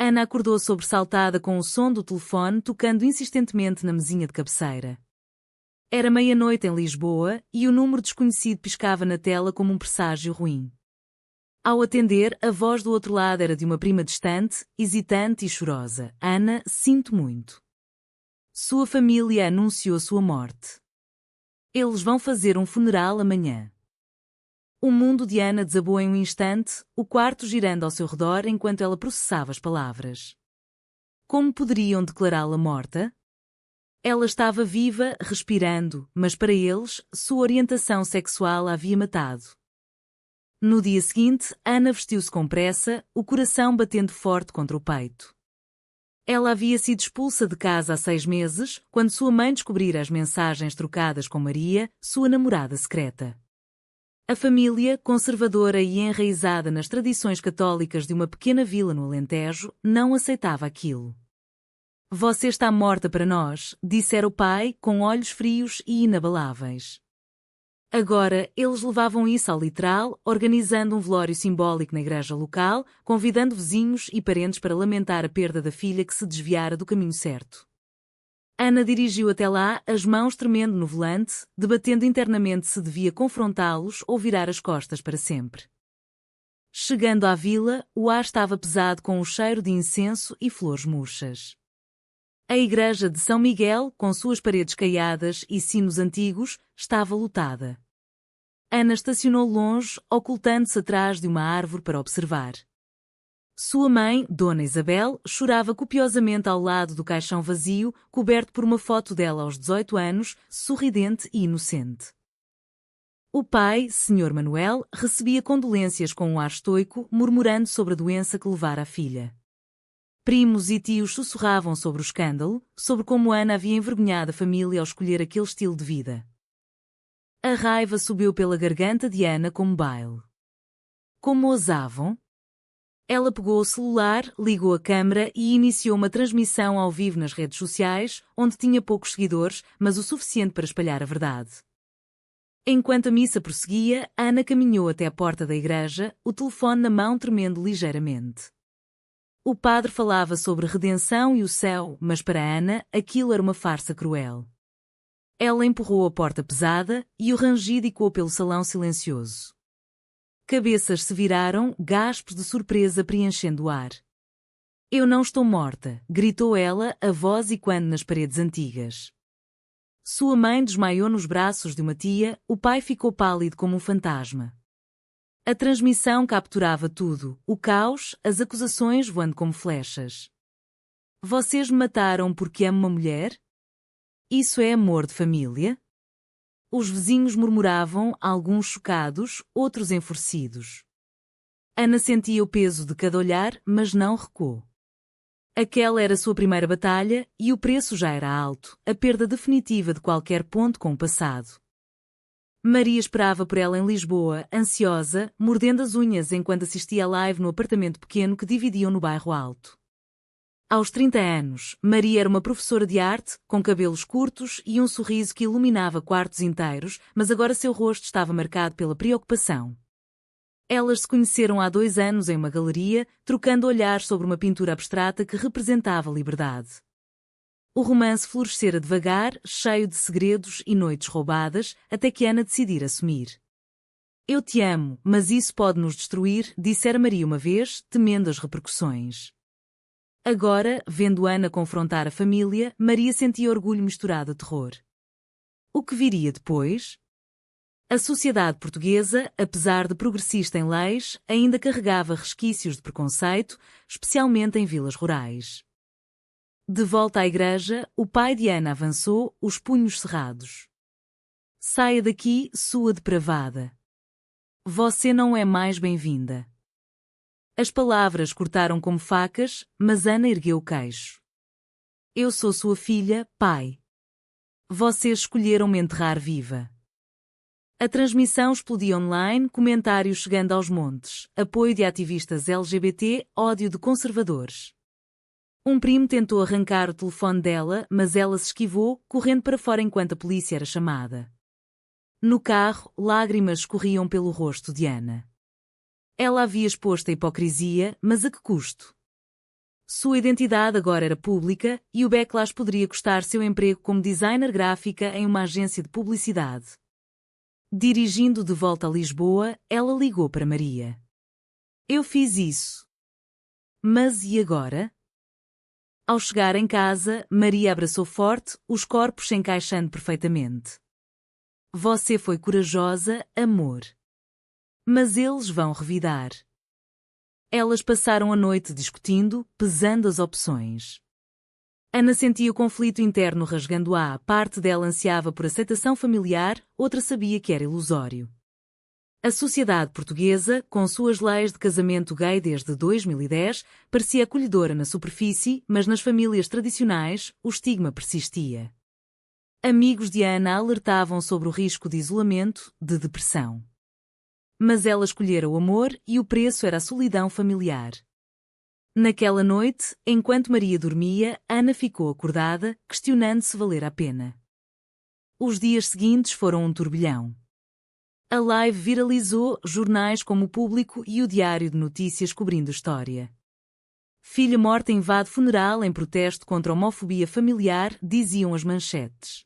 Ana acordou sobressaltada com o som do telefone tocando insistentemente na mesinha de cabeceira. Era meia-noite em Lisboa e o número desconhecido piscava na tela como um presságio ruim. Ao atender, a voz do outro lado era de uma prima distante, hesitante e chorosa. Ana, sinto muito. Sua família anunciou sua morte. Eles vão fazer um funeral amanhã. O mundo de Ana desabou em um instante, o quarto girando ao seu redor enquanto ela processava as palavras. Como poderiam declará-la morta? Ela estava viva, respirando, mas para eles, sua orientação sexual a havia matado. No dia seguinte, Ana vestiu-se com pressa, o coração batendo forte contra o peito. Ela havia sido expulsa de casa há 6 meses, quando sua mãe descobrira as mensagens trocadas com Maria, sua namorada secreta. A família, conservadora e enraizada nas tradições católicas de uma pequena vila no Alentejo, não aceitava aquilo. Você está morta para nós, dissera o pai, com olhos frios e inabaláveis. Agora, eles levavam isso ao literal, organizando um velório simbólico na igreja local, convidando vizinhos e parentes para lamentar a perda da filha que se desviara do caminho certo. Ana dirigiu até lá, as mãos tremendo no volante, debatendo internamente se devia confrontá-los ou virar as costas para sempre. Chegando à vila, o ar estava pesado com o cheiro de incenso e flores murchas. A igreja de São Miguel, com suas paredes caiadas e sinos antigos, estava lotada. Ana estacionou longe, ocultando-se atrás de uma árvore para observar. Sua mãe, Dona Isabel, chorava copiosamente ao lado do caixão vazio, coberto por uma foto dela aos 18 anos, sorridente e inocente. O pai, Sr. Manuel, recebia condolências com um ar estoico, murmurando sobre a doença que levara a filha. Primos e tios sussurravam sobre o escândalo, sobre como Ana havia envergonhado a família ao escolher aquele estilo de vida. A raiva subiu pela garganta de Ana como baile. Como ousavam? Ela pegou o celular, ligou a câmara e iniciou uma transmissão ao vivo nas redes sociais, onde tinha poucos seguidores, mas o suficiente para espalhar a verdade. Enquanto a missa prosseguia, Ana caminhou até a porta da igreja, o telefone na mão tremendo ligeiramente. O padre falava sobre redenção e o céu, mas para Ana, aquilo era uma farsa cruel. Ela empurrou a porta pesada e o rangido ecoou pelo salão silencioso. Cabeças se viraram, gaspos de surpresa preenchendo o ar. Eu não estou morta, gritou ela, a voz ecoando nas paredes antigas. Sua mãe desmaiou nos braços de uma tia, o pai ficou pálido como um fantasma. A transmissão capturava tudo, o caos, as acusações voando como flechas. Vocês me mataram porque amo uma mulher? Isso é amor de família? Os vizinhos murmuravam, alguns chocados, outros enfurecidos. Ana sentia o peso de cada olhar, mas não recuou. Aquela era sua primeira batalha, e o preço já era alto, a perda definitiva de qualquer ponto com o passado. Maria esperava por ela em Lisboa, ansiosa, mordendo as unhas enquanto assistia à live no apartamento pequeno que dividiam no bairro Alto. Aos 30 anos, Maria era uma professora de arte, com cabelos curtos e um sorriso que iluminava quartos inteiros, mas agora seu rosto estava marcado pela preocupação. Elas se conheceram há 2 anos em uma galeria, trocando olhares sobre uma pintura abstrata que representava a liberdade. O romance florescera devagar, cheio de segredos e noites roubadas, até que Ana decidira assumir. Eu te amo, mas isso pode nos destruir, dissera Maria uma vez, temendo as repercussões. Agora, vendo Ana confrontar a família, Maria sentia orgulho misturado a terror. O que viria depois? A sociedade portuguesa, apesar de progressista em leis, ainda carregava resquícios de preconceito, especialmente em vilas rurais. De volta à igreja, o pai de Ana avançou, os punhos cerrados. Saia daqui, sua depravada. Você não é mais bem-vinda. As palavras cortaram como facas, mas Ana ergueu o queixo. Eu sou sua filha, pai. Vocês escolheram me enterrar viva. A transmissão explodia online, comentários chegando aos montes, apoio de ativistas LGBT, ódio de conservadores. Um primo tentou arrancar o telefone dela, mas ela se esquivou, correndo para fora enquanto a polícia era chamada. No carro, lágrimas escorriam pelo rosto de Ana. Ela havia exposto a hipocrisia, mas a que custo? Sua identidade agora era pública e o backlash poderia custar seu emprego como designer gráfica em uma agência de publicidade. Dirigindo de volta a Lisboa, ela ligou para Maria. Eu fiz isso. Mas e agora? Ao chegar em casa, Maria abraçou forte, os corpos se encaixando perfeitamente. Você foi corajosa, amor. Mas eles vão revidar. Elas passaram a noite discutindo, pesando as opções. Ana sentia o conflito interno rasgando-a, parte dela ansiava por aceitação familiar, outra sabia que era ilusório. A sociedade portuguesa, com suas leis de casamento gay desde 2010, parecia acolhedora na superfície, mas nas famílias tradicionais, o estigma persistia. Amigos de Ana alertavam sobre o risco de isolamento, de depressão. Mas ela escolhera o amor e o preço era a solidão familiar. Naquela noite, enquanto Maria dormia, Ana ficou acordada, questionando se valera a pena. Os dias seguintes foram um turbilhão. A live viralizou, jornais como o Público e o Diário de Notícias cobrindo a história. Filha morta invade funeral em protesto contra a homofobia familiar, diziam as manchetes.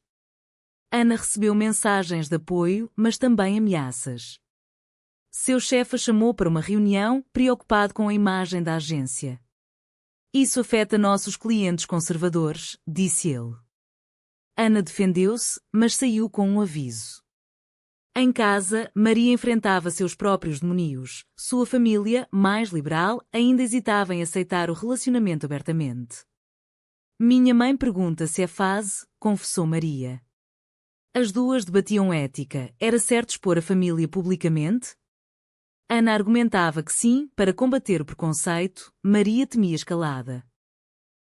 Ana recebeu mensagens de apoio, mas também ameaças. Seu chefe a chamou para uma reunião, preocupado com a imagem da agência. Isso afeta nossos clientes conservadores, disse ele. Ana defendeu-se, mas saiu com um aviso. Em casa, Maria enfrentava seus próprios demónios. Sua família, mais liberal, ainda hesitava em aceitar o relacionamento abertamente. Minha mãe pergunta se é fase, confessou Maria. As duas debatiam ética. Era certo expor a família publicamente? Ana argumentava que sim, para combater o preconceito, Maria temia escalada.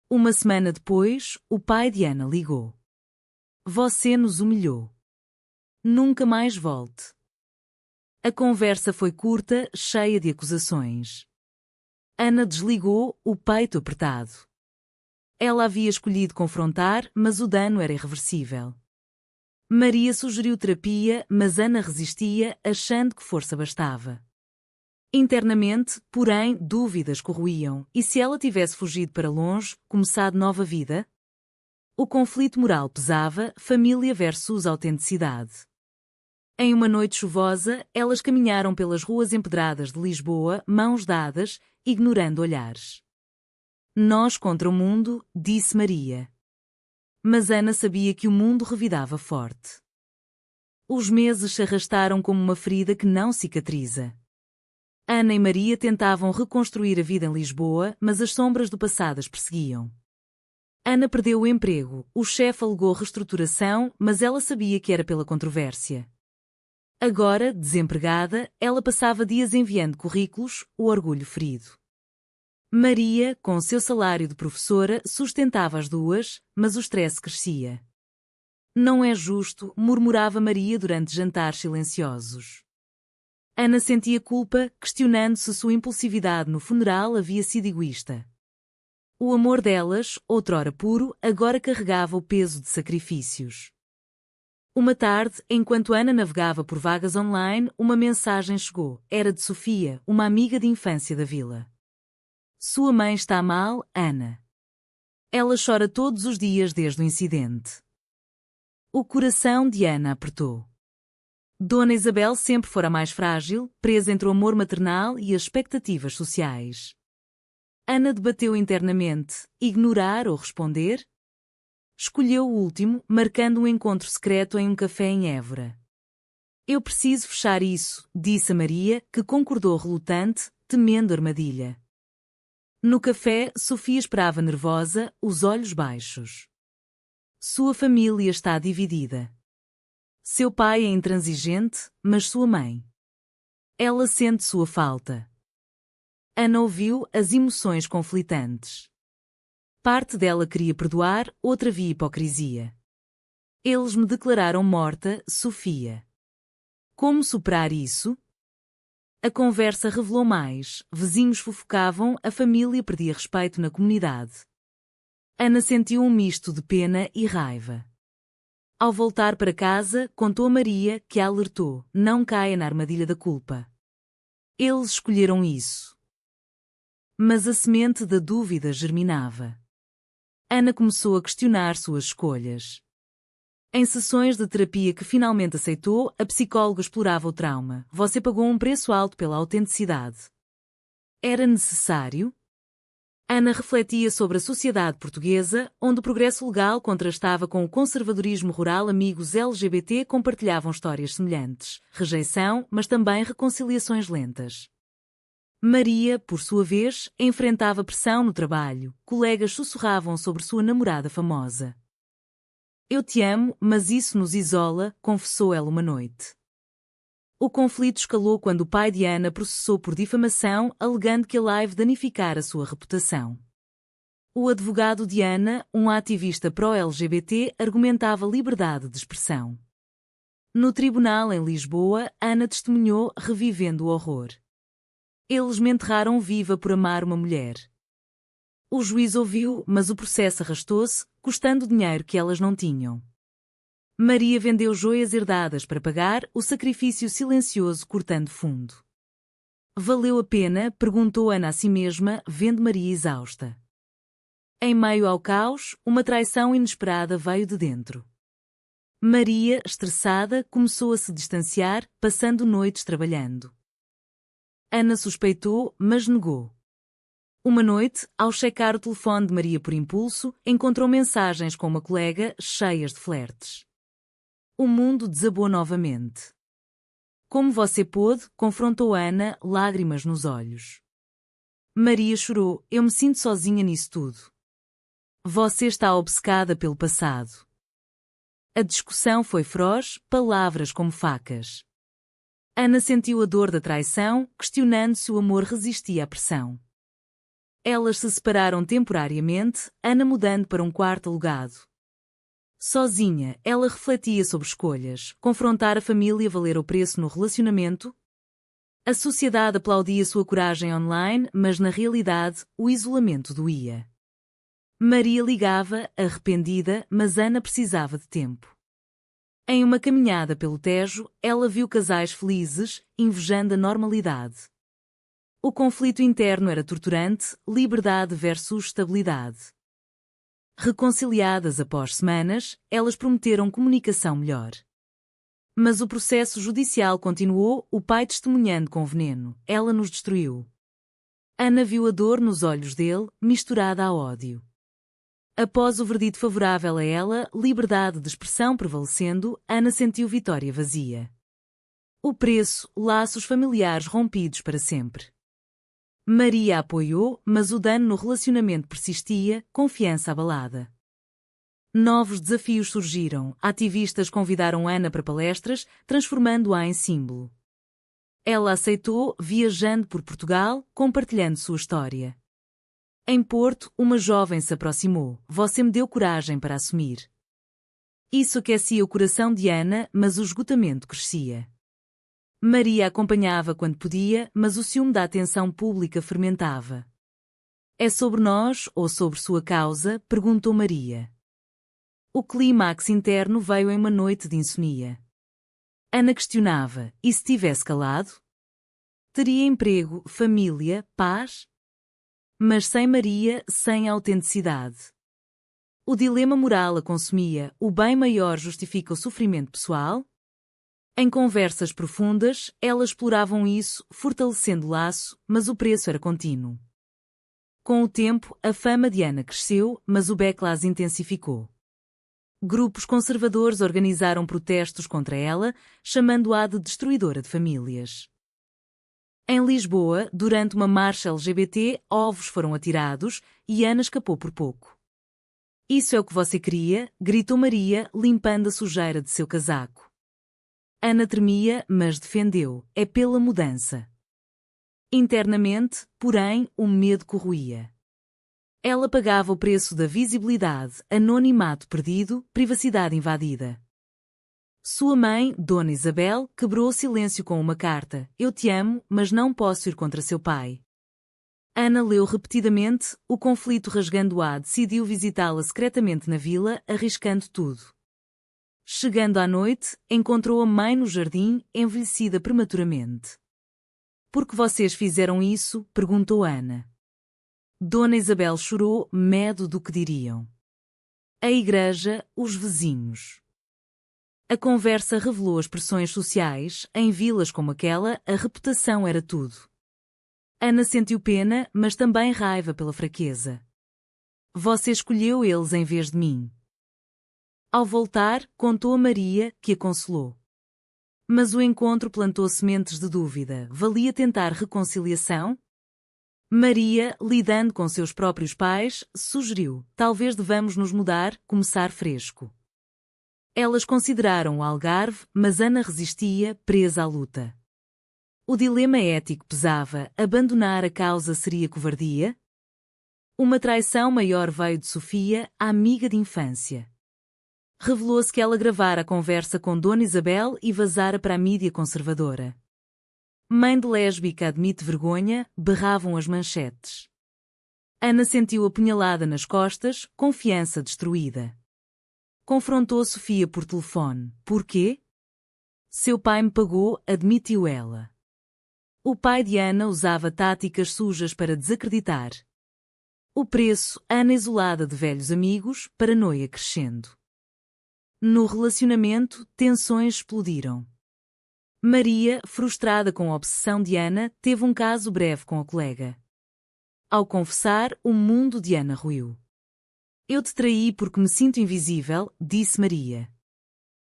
Uma semana depois, o pai de Ana ligou. Você nos humilhou. Nunca mais volte. A conversa foi curta, cheia de acusações. Ana desligou, o peito apertado. Ela havia escolhido confrontar, mas o dano era irreversível. Maria sugeriu terapia, mas Ana resistia, achando que força bastava. Internamente, porém, dúvidas corroíam, e se ela tivesse fugido para longe, começado nova vida? O conflito moral pesava, família versus autenticidade. Em uma noite chuvosa, elas caminharam pelas ruas empedradas de Lisboa, mãos dadas, ignorando olhares. Nós contra o mundo, disse Maria. Mas Ana sabia que o mundo revidava forte. Os meses se arrastaram como uma ferida que não cicatriza. Ana e Maria tentavam reconstruir a vida em Lisboa, mas as sombras do passado as perseguiam. Ana perdeu o emprego, o chefe alegou reestruturação, mas ela sabia que era pela controvérsia. Agora, desempregada, ela passava dias enviando currículos, o orgulho ferido. Maria, com seu salário de professora, sustentava as duas, mas o stress crescia. Não é justo, murmurava Maria durante jantares silenciosos. Ana sentia culpa, questionando se sua impulsividade no funeral havia sido egoísta. O amor delas, outrora puro, agora carregava o peso de sacrifícios. Uma tarde, enquanto Ana navegava por vagas online, uma mensagem chegou. Era de Sofia, uma amiga de infância da vila. Sua mãe está mal, Ana. Ela chora todos os dias desde o incidente. O coração de Ana apertou. Dona Isabel sempre fora mais frágil, presa entre o amor maternal e as expectativas sociais. Ana debateu internamente, ignorar ou responder? Escolheu o último, marcando um encontro secreto em um café em Évora. Eu preciso fechar isso, disse a Maria, que concordou relutante, temendo armadilha. No café, Sofia esperava nervosa, os olhos baixos. Sua família está dividida. Seu pai é intransigente, mas sua mãe. Ela sente sua falta. Ana ouviu as emoções conflitantes. Parte dela queria perdoar, outra via hipocrisia. Eles me declararam morta, Sofia. Como superar isso? A conversa revelou mais, vizinhos fofocavam, a família perdia respeito na comunidade. Ana sentiu um misto de pena e raiva. Ao voltar para casa, contou a Maria, que a alertou, não caia na armadilha da culpa. Eles escolheram isso. Mas a semente da dúvida germinava. Ana começou a questionar suas escolhas. Em sessões de terapia que finalmente aceitou, a psicóloga explorava o trauma. Você pagou um preço alto pela autenticidade. Era necessário? Ana refletia sobre a sociedade portuguesa, onde o progresso legal contrastava com o conservadorismo rural. Amigos LGBT compartilhavam histórias semelhantes. Rejeição, mas também reconciliações lentas. Maria, por sua vez, enfrentava pressão no trabalho. Colegas sussurravam sobre sua namorada famosa. Eu te amo, mas isso nos isola, confessou ela uma noite. O conflito escalou quando o pai de Ana processou por difamação, alegando que a live danificara sua reputação. O advogado de Ana, um ativista pró-LGBT, argumentava liberdade de expressão. No tribunal em Lisboa, Ana testemunhou, revivendo o horror. Eles me enterraram viva por amar uma mulher. O juiz ouviu, mas o processo arrastou-se, custando dinheiro que elas não tinham. Maria vendeu joias herdadas para pagar o sacrifício silencioso cortando fundo. Valeu a pena? Perguntou Ana a si mesma, vendo Maria exausta. Em meio ao caos, uma traição inesperada veio de dentro. Maria, estressada, começou a se distanciar, passando noites trabalhando. Ana suspeitou, mas negou. Uma noite, ao checar o telefone de Maria por impulso, encontrou mensagens com uma colega, cheias de flertes. O mundo desabou novamente. Como você pôde? Confrontou Ana, lágrimas nos olhos. Maria chorou. Eu me sinto sozinha nisso tudo. Você está obcecada pelo passado. A discussão foi feroz, palavras como facas. Ana sentiu a dor da traição, questionando se o amor resistia à pressão. Elas se separaram temporariamente, Ana mudando para um quarto alugado. Sozinha, ela refletia sobre escolhas. Confrontar a família valer o preço no relacionamento? A sociedade aplaudia sua coragem online, mas na realidade, o isolamento doía. Maria ligava, arrependida, mas Ana precisava de tempo. Em uma caminhada pelo Tejo, ela viu casais felizes, invejando a normalidade. O conflito interno era torturante, liberdade versus estabilidade. Reconciliadas após semanas, elas prometeram comunicação melhor. Mas o processo judicial continuou, o pai testemunhando com veneno. Ela nos destruiu. Ana viu a dor nos olhos dele, misturada a ódio. Após o verdito favorável a ela, liberdade de expressão prevalecendo, Ana sentiu vitória vazia. O preço, laços familiares rompidos para sempre. Maria apoiou, mas o dano no relacionamento persistia, confiança abalada. Novos desafios surgiram, ativistas convidaram Ana para palestras, transformando-a em símbolo. Ela aceitou, viajando por Portugal, compartilhando sua história. Em Porto, uma jovem se aproximou. Você me deu coragem para assumir. Isso aquecia o coração de Ana, mas o esgotamento crescia. Maria acompanhava quando podia, mas o ciúme da atenção pública fermentava. É sobre nós ou sobre sua causa? Perguntou Maria. O clímax interno veio em uma noite de insomnia. Ana questionava, e se tivesse calado? Teria emprego, família, paz? Mas sem Maria, sem autenticidade. O dilema moral a consumia, o bem maior justifica o sofrimento pessoal? Em conversas profundas, elas exploravam isso, fortalecendo o laço, mas o preço era contínuo. Com o tempo, a fama de Ana cresceu, mas o backlash intensificou. Grupos conservadores organizaram protestos contra ela, chamando-a de destruidora de famílias. Em Lisboa, durante uma marcha LGBT, ovos foram atirados e Ana escapou por pouco. Isso é o que você queria? Gritou Maria, limpando a sujeira de seu casaco. Ana tremia, mas defendeu. É pela mudança. Internamente, porém, o medo corroía. Ela pagava o preço da visibilidade, anonimato perdido, privacidade invadida. Sua mãe, Dona Isabel, quebrou o silêncio com uma carta. Eu te amo, mas não posso ir contra seu pai. Ana leu repetidamente, o conflito rasgando-a decidiu visitá-la secretamente na vila, arriscando tudo. Chegando à noite, encontrou a mãe no jardim, envelhecida prematuramente. Por que vocês fizeram isso? Perguntou Ana. Dona Isabel chorou, medo do que diriam. A igreja, os vizinhos. A conversa revelou as pressões sociais, em vilas como aquela, a reputação era tudo. Ana sentiu pena, mas também raiva pela fraqueza. Você escolheu eles em vez de mim. Ao voltar, contou a Maria, que a consolou. Mas o encontro plantou sementes de dúvida. Valia tentar reconciliação? Maria, lidando com seus próprios pais, sugeriu: talvez devamos nos mudar, começar fresco. Elas consideraram o Algarve, mas Ana resistia, presa à luta. O dilema ético pesava: abandonar a causa seria covardia? Uma traição maior veio de Sofia, a amiga de infância. Revelou-se que ela gravara a conversa com Dona Isabel e vazara para a mídia conservadora. Mãe de lésbica admite vergonha, berravam as manchetes. Ana sentiu apunhalada nas costas, confiança destruída. Confrontou Sofia por telefone. Porquê? Seu pai me pagou, admitiu ela. O pai de Ana usava táticas sujas para desacreditar. O preço, Ana isolada de velhos amigos, paranoia crescendo. No relacionamento, tensões explodiram. Maria, frustrada com a obsessão de Ana, teve um caso breve com a colega. Ao confessar, o mundo de Ana ruiu. Eu te traí porque me sinto invisível, disse Maria.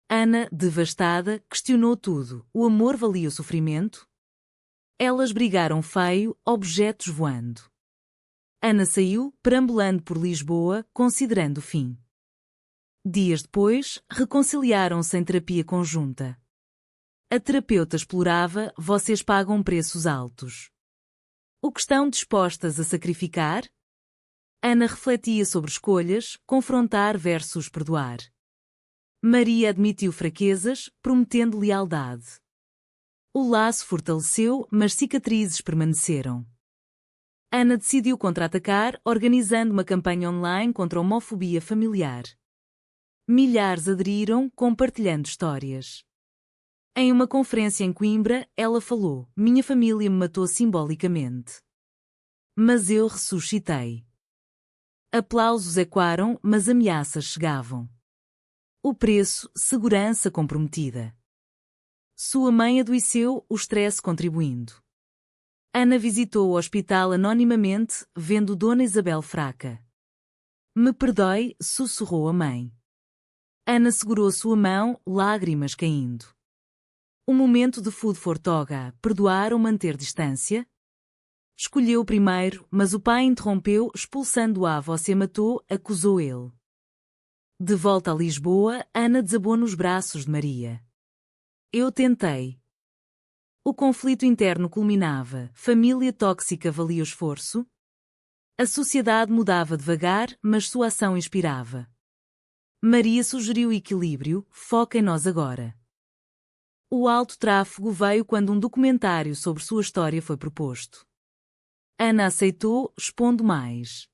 Ana, devastada, questionou tudo. O amor valia o sofrimento? Elas brigaram feio, objetos voando. Ana saiu, perambulando por Lisboa, considerando o fim. Dias depois, reconciliaram-se em terapia conjunta. A terapeuta explorava: vocês pagam preços altos. O que estão dispostas a sacrificar? Ana refletia sobre escolhas, confrontar versus perdoar. Maria admitiu fraquezas, prometendo lealdade. O laço fortaleceu, mas cicatrizes permaneceram. Ana decidiu contra-atacar, organizando uma campanha online contra a homofobia familiar. Milhares aderiram, compartilhando histórias. Em uma conferência em Coimbra, ela falou: minha família me matou simbolicamente. Mas eu ressuscitei. Aplausos ecoaram, mas ameaças chegavam. O preço, segurança comprometida. Sua mãe adoeceu, o estresse contribuindo. Ana visitou o hospital anonimamente, vendo Dona Isabel fraca. Me perdoe, sussurrou a mãe. Ana segurou sua mão, lágrimas caindo. O momento de food for toga, perdoar ou manter distância? Escolheu o primeiro, mas o pai interrompeu, expulsando-a. Você matou, acusou ele. De volta a Lisboa, Ana desabou nos braços de Maria. Eu tentei. O conflito interno culminava. Família tóxica valia o esforço? A sociedade mudava devagar, mas sua ação inspirava. Maria sugeriu equilíbrio: foca em nós agora. O alto tráfego veio quando um documentário sobre sua história foi proposto. Ana aceitou, expondo mais.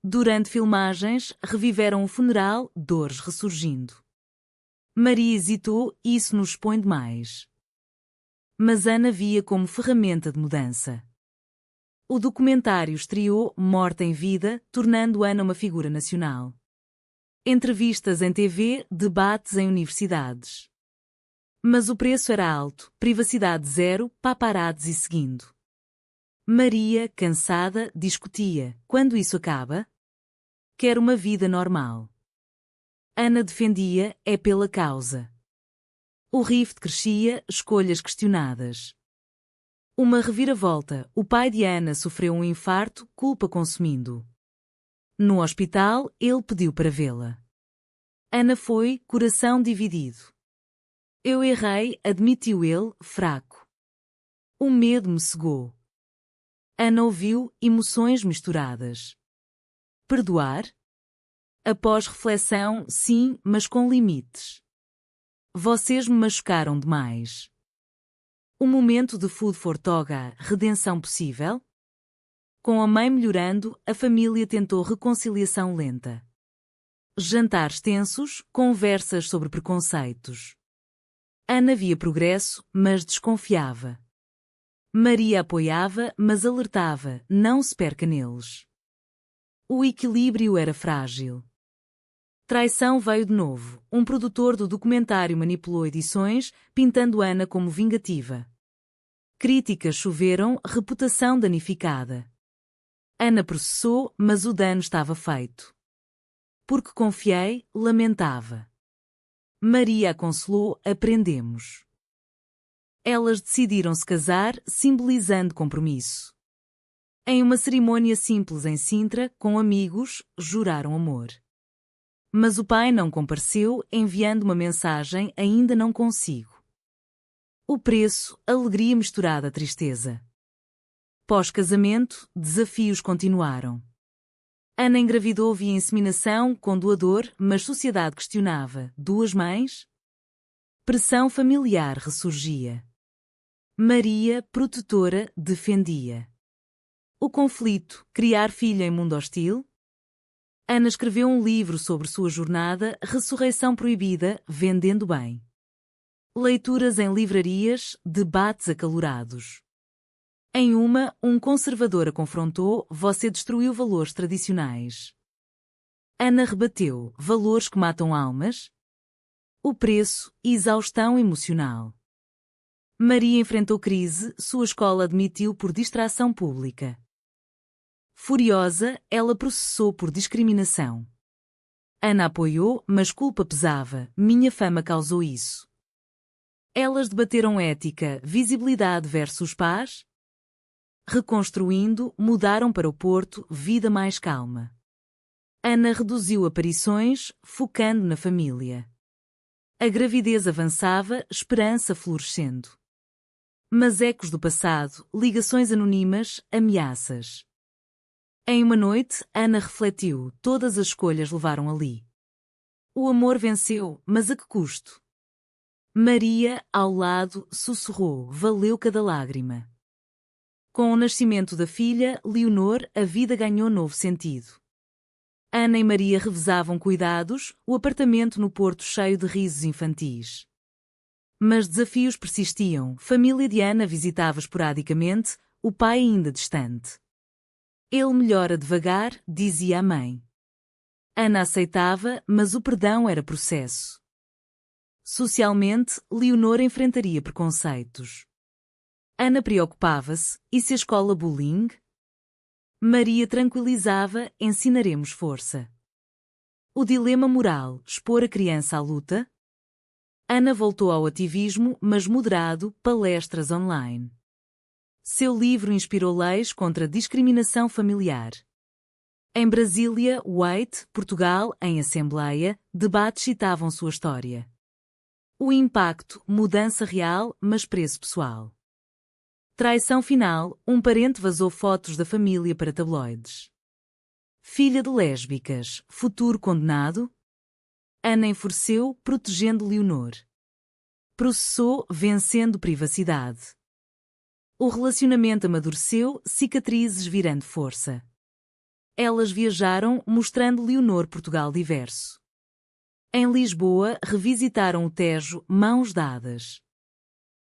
Durante filmagens, reviveram o funeral, dores ressurgindo. Maria hesitou: isso nos expõe demais. Mas Ana via como ferramenta de mudança. O documentário estreou, morta em vida, tornando Ana uma figura nacional. Entrevistas em TV, debates em universidades. Mas o preço era alto: privacidade zero, paparazzi seguindo. Maria, cansada, discutia: quando isso acaba? Quero uma vida normal. Ana defendia: é pela causa. O rift crescia, escolhas questionadas. Uma reviravolta: o pai de Ana sofreu um infarto, culpa consumindo. No hospital, ele pediu para vê-la. Ana foi, coração dividido. Eu errei, admitiu ele, fraco. O medo me cegou. Ana ouviu, emoções misturadas. Perdoar? Após reflexão, sim, mas com limites. Vocês me machucaram demais. O momento de food for toga, redenção possível? Com a mãe melhorando, a família tentou reconciliação lenta. Jantares tensos, conversas sobre preconceitos. Ana via progresso, mas desconfiava. Maria apoiava, mas alertava: não se perca neles. O equilíbrio era frágil. Traição veio de novo. Um produtor do documentário manipulou edições, pintando Ana como vingativa. Críticas choveram, reputação danificada. Ana processou, mas o dano estava feito. Porque confiei, lamentava. Maria aconselou: aprendemos. Elas decidiram se casar, simbolizando compromisso. Em uma cerimônia simples em Sintra, com amigos, juraram amor. Mas o pai não compareceu, enviando uma mensagem: ainda não consigo. O preço: alegria misturada à tristeza. Pós-casamento, desafios continuaram. Ana engravidou via inseminação, com doador, mas sociedade questionava: duas mães? Pressão familiar ressurgia. Maria, protetora, defendia. O conflito: criar filho em mundo hostil? Ana escreveu um livro sobre sua jornada, Ressurreição Proibida, vendendo bem. Leituras em livrarias, debates acalorados. Em uma, um conservador a confrontou: você destruiu valores tradicionais. Ana rebateu: valores que matam almas? O preço: exaustão emocional. Maria enfrentou crise, sua escola admitiu por distração pública. Furiosa, ela processou por discriminação. Ana apoiou, mas culpa pesava: minha fama causou isso. Elas debateram ética, visibilidade versus paz? Reconstruindo, mudaram para o Porto, vida mais calma. Ana reduziu aparições, focando na família. A gravidez avançava, esperança florescendo. Mas ecos do passado, ligações anônimas, ameaças. Em uma noite, Ana refletiu: todas as escolhas levaram ali. O amor venceu, mas a que custo? Maria, ao lado, sussurrou: valeu cada lágrima. Com o nascimento da filha, Leonor, a vida ganhou novo sentido. Ana e Maria revezavam cuidados, o apartamento no Porto cheio de risos infantis. Mas desafios persistiam, família de Ana visitava esporadicamente, o pai ainda distante. Ele melhora devagar, dizia a mãe. Ana aceitava, mas o perdão era processo. Socialmente, Leonor enfrentaria preconceitos. Ana preocupava-se: e se a escola bullying? Maria tranquilizava: ensinaremos força. O dilema moral: expor a criança à luta? Ana voltou ao ativismo, mas moderado, palestras online. Seu livro inspirou leis contra a discriminação familiar. Em Brasília, White, Portugal, em assembleia, debates citavam sua história. O impacto: mudança real, mas preço pessoal. Traição final: um parente vazou fotos da família para tabloides. Filha de lésbicas, futuro condenado? Ana enfureceu, protegendo Leonor. Processou, vencendo privacidade. O relacionamento amadureceu, cicatrizes virando força. Elas viajaram, mostrando Leonor Portugal diverso. Em Lisboa, revisitaram o Tejo, mãos dadas.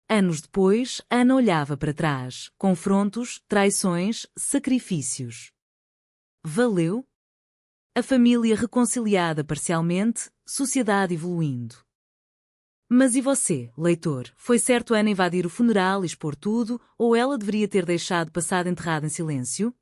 Anos depois, Ana olhava para trás, confrontos, traições, sacrifícios. Valeu? A família reconciliada parcialmente, sociedade evoluindo. Mas e você, leitor? Foi certo Ana invadir o funeral e expor tudo, ou ela deveria ter deixado passado enterrada em silêncio?